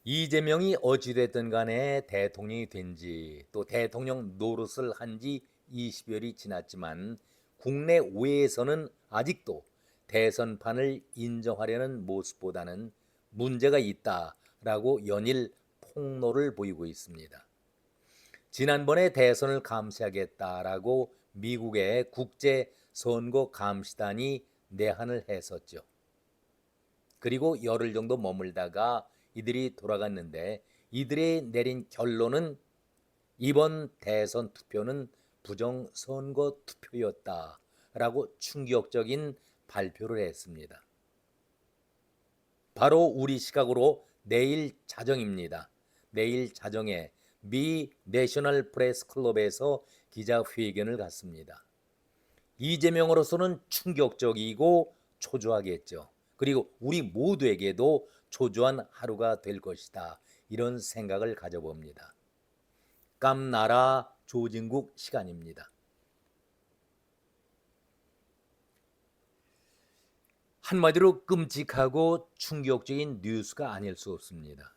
이재명이 어찌됐든 간에 대통령이 된 지 또 대통령 노릇을 한 지 20여일이 지났지만 국내 외에서는 아직도 대선판을 인정하려는 모습보다는 문제가 있다라고 연일 폭로를 보이고 있습니다. 지난번에 대선을 감시하겠다라고 미국의 국제선거감시단이 내한을 했었죠. 그리고 열흘 정도 머물다가 이들이 돌아갔는데 이들이 내린 결론은 이번 대선 투표는 부정선거 투표였다라고 충격적인 발표를 했습니다. 바로 우리 시각으로 내일 자정입니다. 내일 자정에 미 내셔널 프레스 클럽에서 기자회견을 갖습니다. 이재명으로서는 충격적이고 초조하겠죠. 그리고 우리 모두에게도 초조한 하루가 될 것이다. 이런 생각을 가져봅니다. 깜나라 조진국 시간입니다. 한마디로 끔찍하고 충격적인 뉴스가 아닐 수 없습니다.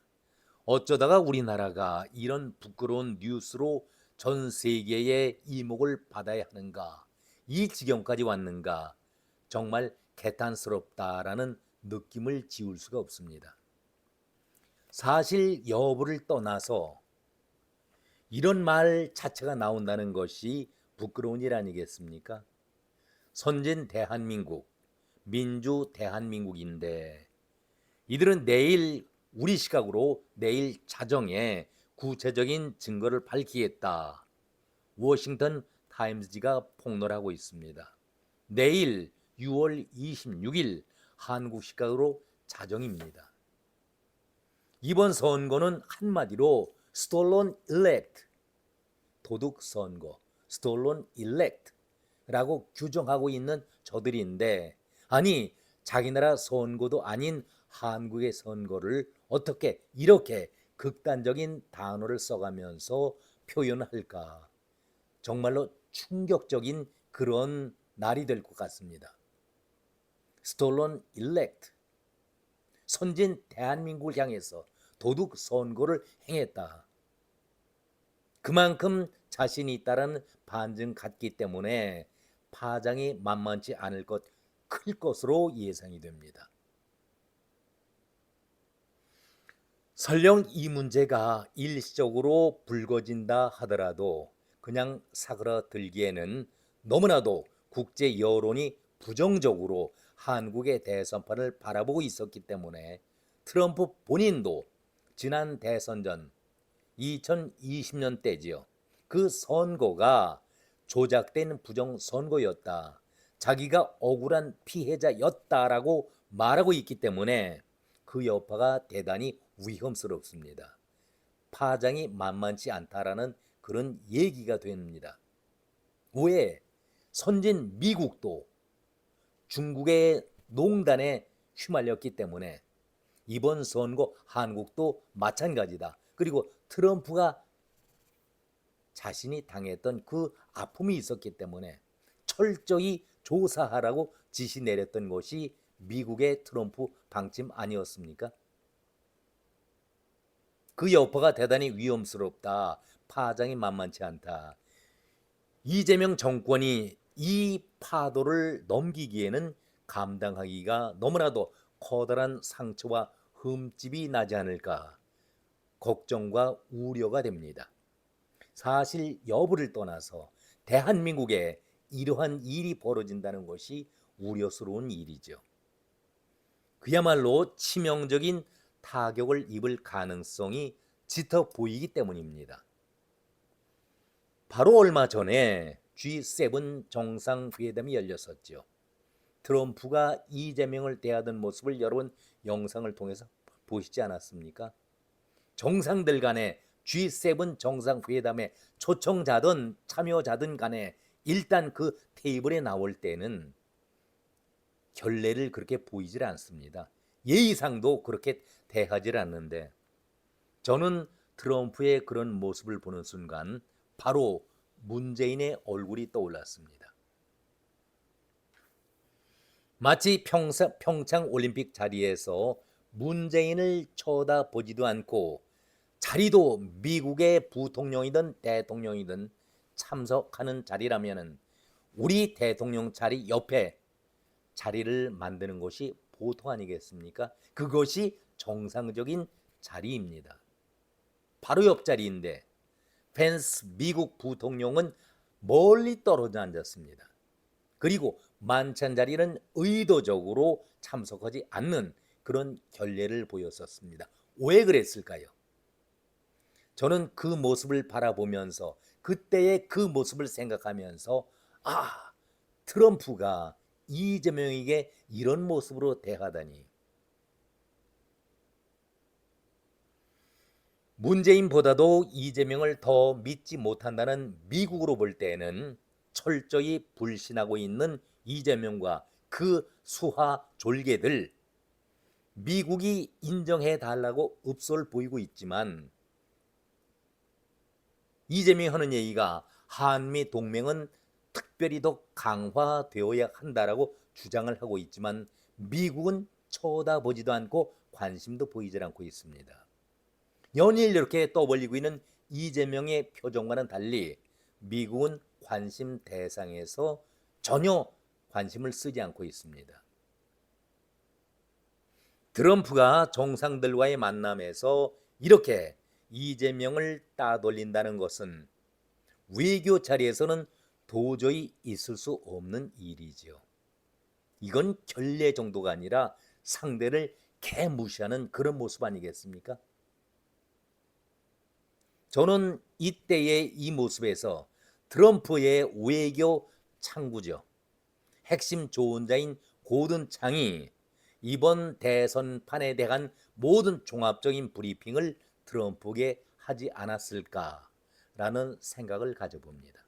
어쩌다가 우리나라가 이런 부끄러운 뉴스로 전 세계의 이목을 받아야 하는가, 이 지경까지 왔는가, 정말 개탄스럽다라는 느낌을 지울 수가 없습니다. 사실 여부를 떠나서 이런 말 자체가 나온다는 것이 부끄러운 일 아니겠습니까? 선진 대한민국, 민주 대한민국인데 이들은 내일 우리 시각으로 내일 자정에 구체적인 증거를 밝히겠다. 워싱턴 타임즈지가 폭로를 하고 있습니다. 내일 6월 26일 한국 시각으로 자정입니다. 이번 선거는 한마디로 stolen elect, 도둑 선거, stolen elect라고 규정하고 있는 저들인데 아니 자기 나라 선거도 아닌 한국의 선거를 어떻게 이렇게 극단적인 단어를 써가면서 표현할까? 정말로 충격적인 그런 날이 될 것 같습니다. stolen elect, 선진 대한민국을 향해서 도둑 선거를 행했다. 그만큼 자신이 있다는 반증 같기 때문에 파장이 만만치 않을 클 것으로 예상이 됩니다. 설령 이 문제가 일시적으로 불거진다 하더라도 그냥 사그라들기에는 너무나도 국제 여론이 부정적으로 한국의 대선판을 바라보고 있었기 때문에 트럼프 본인도 지난 대선 전 2020년 때지요. 그 선거가 조작된 부정선거였다. 자기가 억울한 피해자였다라고 말하고 있기 때문에 그 여파가 대단히 위험스럽습니다. 파장이 만만치 않다라는 그런 얘기가 됩니다. 왜? 선진 미국도 중국의 농단에 휘말렸기 때문에 이번 선거 한국도 마찬가지다. 그리고 트럼프가 자신이 당했던 그 아픔이 있었기 때문에 철저히 조사하라고 지시 내렸던 것이 미국의 트럼프 방침 아니었습니까? 그 여파가 대단히 위험스럽다. 파장이 만만치 않다. 이재명 정권이 이 파도를 넘기기에는 감당하기가 너무나도 커다란 상처와 흠집이 나지 않을까 걱정과 우려가 됩니다. 사실 여부를 떠나서 대한민국에 이러한 일이 벌어진다는 것이 우려스러운 일이죠. 그야말로 치명적인 타격을 입을 가능성이 짙어 보이기 때문입니다. 바로 얼마 전에 G7 정상회담이 열렸었죠. 트럼프가 이재명을 대하던 모습을 여러분 영상을 통해서 보시지 않았습니까? 정상들 간에 G7 정상회담에 초청자든 참여자든 간에 일단 그 테이블에 나올 때는 결례를 그렇게 보이질 않습니다. 예의상도 그렇게 대하질 않는데 저는 트럼프의 그런 모습을 보는 순간 바로 문재인의 얼굴이 떠올랐습니다. 마치 평창 올림픽 자리에서 문재인을 쳐다보지도 않고 자리도 미국의 부통령이든 대통령이든 참석하는 자리라면은 우리 대통령 자리 옆에 자리를 만드는 것이 보통 아니겠습니까? 그것이 정상적인 자리입니다. 바로 옆자리인데 펜스 미국 부통령은 멀리 떨어져 앉았습니다. 그리고 만찬 자리는 의도적으로 참석하지 않는 그런 결례를 보였었습니다. 왜 그랬을까요? 저는 그 모습을 바라보면서 그때의 그 모습을 생각하면서 트럼프가 이재명에게 이런 모습으로 대하다니. 문재인보다도 이재명을 더 믿지 못한다는 미국으로 볼 때에는 철저히 불신하고 있는 이재명과 그 수하 졸개들, 미국이 인정해 달라고 읍소를 보이고 있지만 이재명이 하는 얘기가 한미 동맹은 특별히 더 강화되어야 한다라고 주장을 하고 있지만 미국은 쳐다보지도 않고 관심도 보이지 않고 있습니다. 연일 이렇게 떠벌리고 있는 이재명의 표정과는 달리 미국은 관심 대상에서 전혀 관심을 쓰지 않고 있습니다. 트럼프가 정상들과의 만남에서 이렇게 이재명을 따돌린다는 것은 외교 자리에서는 도저히 있을 수 없는 일이지요. 이건 결례 정도가 아니라 상대를 개무시하는 그런 모습 아니겠습니까? 저는 이때의 이 모습에서 트럼프의 외교 창구죠. 핵심 조언자인 고든 창이 이번 대선판에 대한 모든 종합적인 브리핑을 트럼프에게 하지 않았을까라는 생각을 가져봅니다.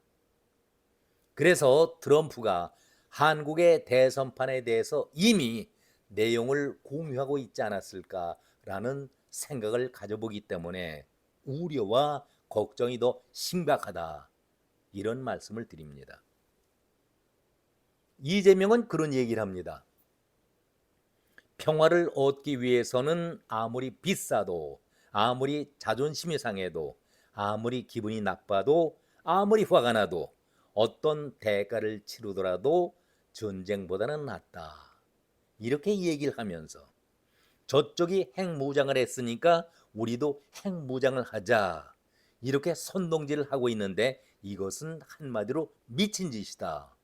그래서 트럼프가 한국의 대선판에 대해서 이미 내용을 공유하고 있지 않았을까라는 생각을 가져보기 때문에 우려와 걱정이 더 심각하다, 이런 말씀을 드립니다. 이재명은 그런 얘기를 합니다. 평화를 얻기 위해서는 아무리 비싸도, 아무리 자존심이 상해도, 아무리 기분이 나빠도, 아무리 화가 나도 어떤 대가를 치르더라도 전쟁보다는 낫다, 이렇게 얘기를 하면서 저쪽이 핵무장을 했으니까 우리도 핵무장을 하자, 이렇게 선동질을 하고 있는데 이것은 한마디로 미친 짓이다,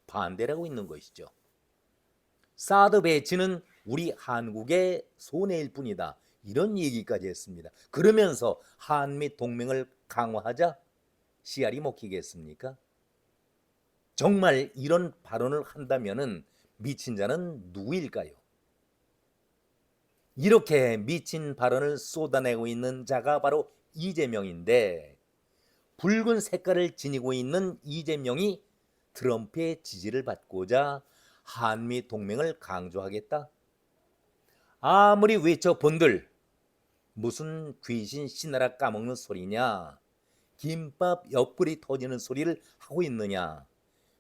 반대라고 있는 것이죠. 사드 배치는 우리 한국의 손해일 뿐이다, 이런 얘기까지 했습니다. 그러면서 한미 동맹을 강화하자, 씨알이 먹히겠습니까? 정말 이런 발언을 한다면은 미친 자는 누구일까요? 이렇게 미친 발언을 쏟아내고 있는 자가 바로 이재명인데, 붉은 색깔을 지니고 있는 이재명이 트럼프의 지지를 받고자 한미 동맹을 강조하겠다? 아무리 외쳐본들 무슨 귀신 씨나라 까먹는 소리냐, 김밥 옆구리 터지는 소리를 하고 있느냐,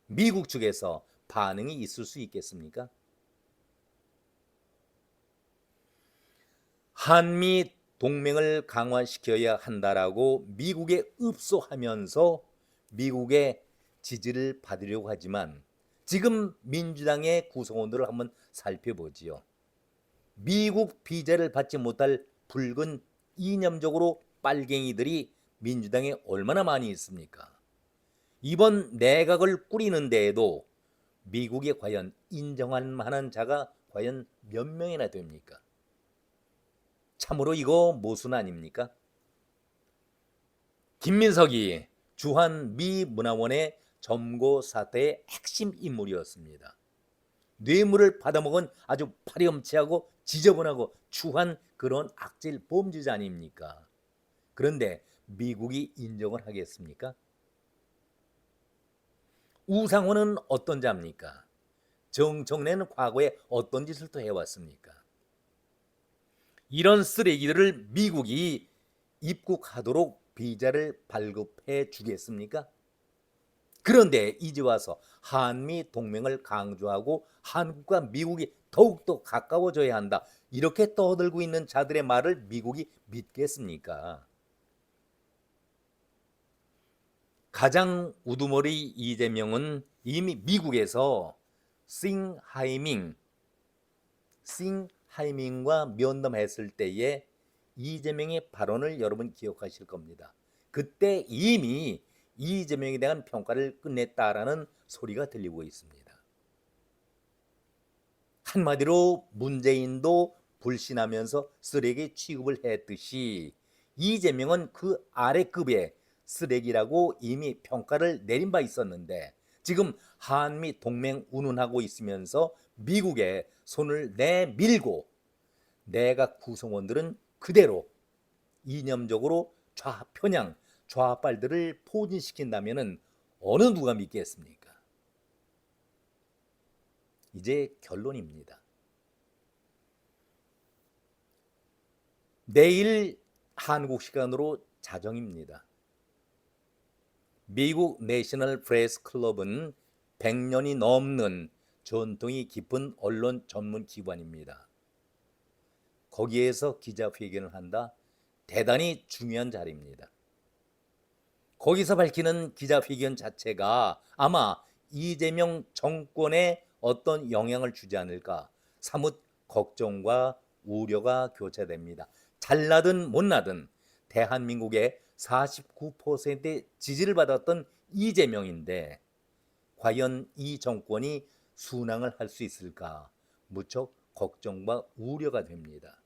미국 측에서 반응이 있을 수 있겠습니까? 한미 동맹을 강화시켜야 한다라고 미국에 읍소하면서 미국의 지지를 받으려고 하지만 지금 민주당의 구성원들을 한번 살펴보지요. 미국 비자를 받지 못할 붉은 이념적으로 빨갱이들이 민주당에 얼마나 많이 있습니까? 이번 내각을 꾸리는 데에도 미국에 과연 인정할 만한 자가 과연 몇 명이나 됩니까? 참으로 이거 모순 아닙니까? 김민석이 주한 미 문화원의 점거 사태의 핵심 인물이었습니다. 뇌물을 받아먹은 아주 파렴치하고 지저분하고 추한 그런 악질 범죄자 아닙니까? 그런데 미국이 인정을 하겠습니까? 우상호는 어떤 자입니까? 정청래는 과거에 어떤 짓을 또 해왔습니까? 이런 쓰레기들을 미국이 입국하도록 비자를 발급해 주겠습니까? 그런데 이제 와서 한미 동맹을 강조하고 한국과 미국이 더욱더 가까워져야 한다. 이렇게 떠들고 있는 자들의 말을 미국이 믿겠습니까? 가장 우두머리 이재명은 이미 미국에서 싱하이밍과 면담했을 때에 이재명의 발언을 여러분 기억하실 겁니다. 그때 이미 이재명에 대한 평가를 끝냈다라는 소리가 들리고 있습니다. 한마디로 문재인도 불신하면서 쓰레기 취급을 했듯이 이재명은 그 아래급의 쓰레기라고 이미 평가를 내린 바 있었는데 지금 한미 동맹 운운하고 있으면서 미국에 손을 내밀고 내각 구성원들은 그대로 이념적으로 좌편향, 좌빨들을 포진시킨다면 어느 누가 믿겠습니까? 이제 결론입니다. 내일 한국 시간으로 자정입니다. 미국 내셔널 프레스 클럽은 100년이 넘는 전통이 깊은 언론 전문 기관입니다. 거기에서 기자회견을 한다. 대단히 중요한 자리입니다. 거기서 밝히는 기자회견 자체가 아마 이재명 정권에 어떤 영향을 주지 않을까 사뭇 걱정과 우려가 교차됩니다. 잘나든 못나든 대한민국의 49%의 지지를 받았던 이재명인데 과연 이 정권이 순항을 할 수 있을까 무척 걱정과 우려가 됩니다.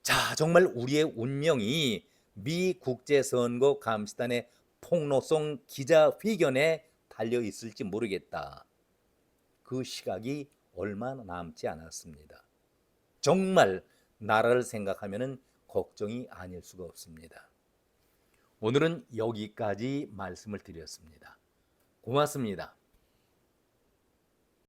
자, 정말 우리의 운명이 미 국제선거 감시단의 폭로성 기자회견에 달려 있을지 모르겠다. 그 시각이 얼마 남지 않았습니다. 정말 나라를 생각하면 걱정이 아닐 수가 없습니다. 오늘은 여기까지 말씀을 드렸습니다. 고맙습니다.